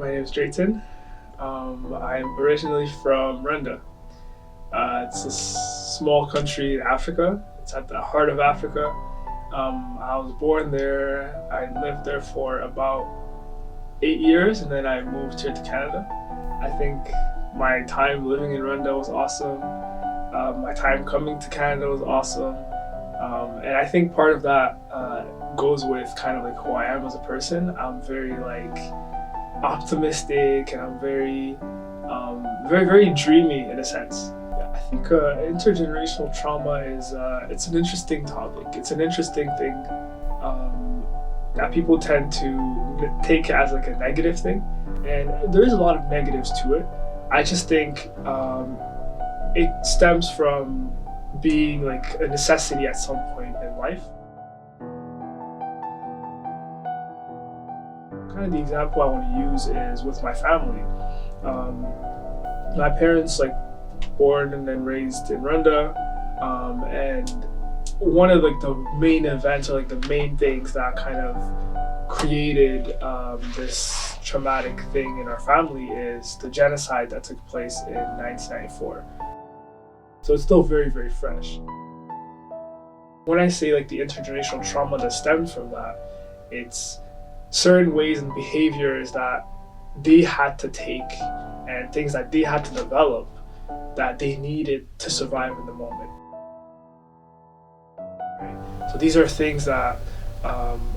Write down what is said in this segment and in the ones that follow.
my name is Drayton. I'm originally from Rwanda. It's a small country in Africa. It's at the heart of Africa. I was born there. I lived there for about 8 years, and then I moved here to Canada. I think my time living in Rwanda was awesome. My time coming to Canada was awesome. And I think part of that goes with kind of like who I am as a person. I'm very optimistic, and I'm very, very dreamy in a sense. I think intergenerational trauma is it's an interesting topic. It's an interesting thing that people tend to take as like a negative thing, and there is a lot of negatives to it. I just think it stems from being like a necessity at some point in life. Kind of the example I want to use is with my family. My parents born and then raised in Rwanda, and one of the main events or the main things that kind of created this traumatic thing in our family is the genocide that took place in 1994. So it's still very, very fresh. When I say the intergenerational trauma that stems from that, it's certain ways and behaviors that they had to take and things that they had to develop that they needed to survive in the moment. Right? So these are things that,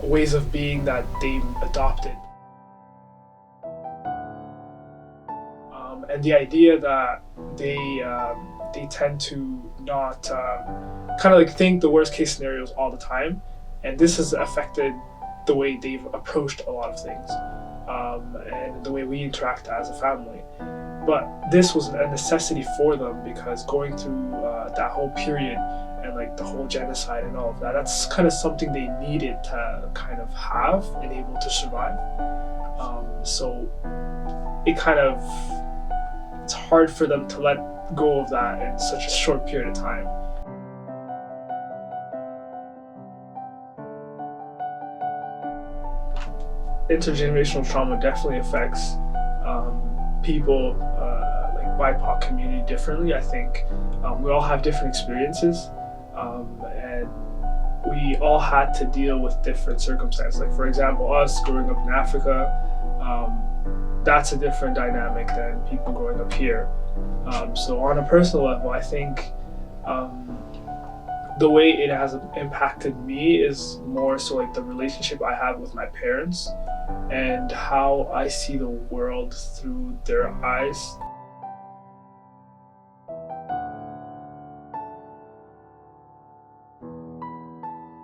ways of being that they adopted. And the idea that they tend to not think the worst case scenarios all the time, and this has affected the way they've approached a lot of things, and the way we interact as a family. But this was a necessity for them because going through that whole period and the whole genocide and all of that, that's kind of something they needed to kind of have and able to survive. So it's hard for them to let go of that in such a short period of time. Intergenerational trauma definitely affects people BIPOC community differently. I think we all have different experiences, and we all had to deal with different circumstances. For example, us growing up in Africa, that's a different dynamic than people growing up here. So on a personal level, I think the way it has impacted me is more so the relationship I have with my parents and how I see the world through their eyes.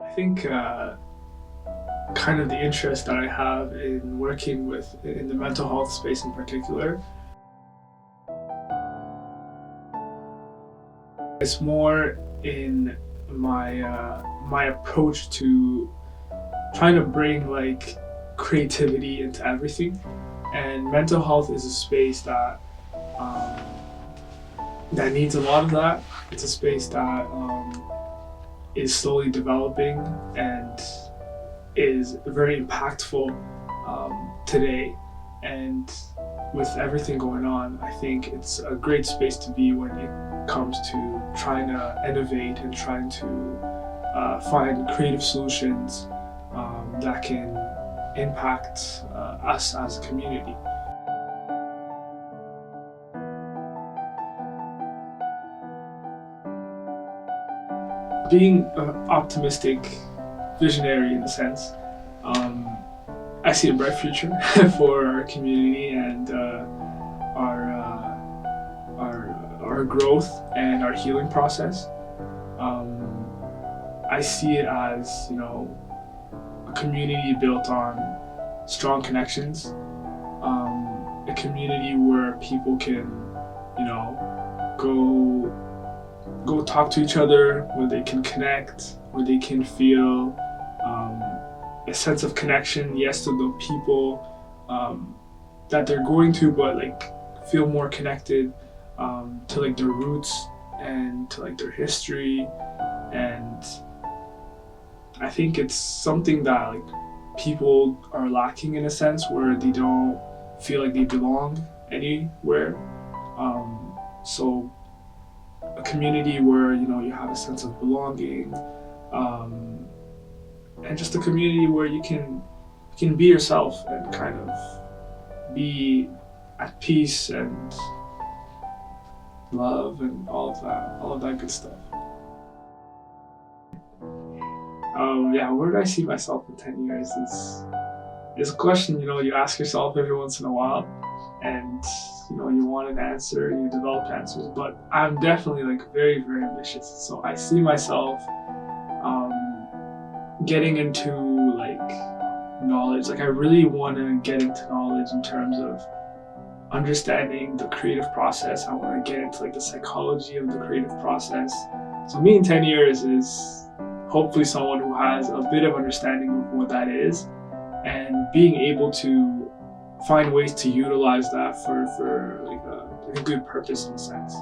I think kind of the interest that I have in working in the mental health space in particular, it's more in my approach to trying to bring creativity into everything, and mental health is a space that needs a lot of that. It's a space that is slowly developing and is very impactful today. And with everything going on, I think it's a great space to be when it comes to trying to innovate and trying to find creative solutions that can impact us as a community. Being an optimistic visionary in a sense, I see a bright future for our community and our growth and our healing process. I see it as a community built on strong connections, a community where people can go talk to each other, where they can connect, where they can feel a sense of connection, yes, to the people that they're going to, but feel more connected to their roots and to their history. And I think it's something that people are lacking in a sense, where they don't feel like they belong anywhere. So a community where, you know, you have a sense of belonging, and just a community where you can be yourself and kind of be at peace and love and all of that good stuff. Where do I see myself in 10 years is a question, you know, you ask yourself every once in a while, and you know, you want an answer, you develop answers, but I'm definitely like very, very ambitious. So I see myself getting into like knowledge. Like I really want to get into knowledge in terms of understanding the creative process. I want to get into like the psychology of the creative process. So me in 10 years is hopefully someone who has a bit of understanding of what that is, and being able to find ways to utilize that for like a good purpose in a sense.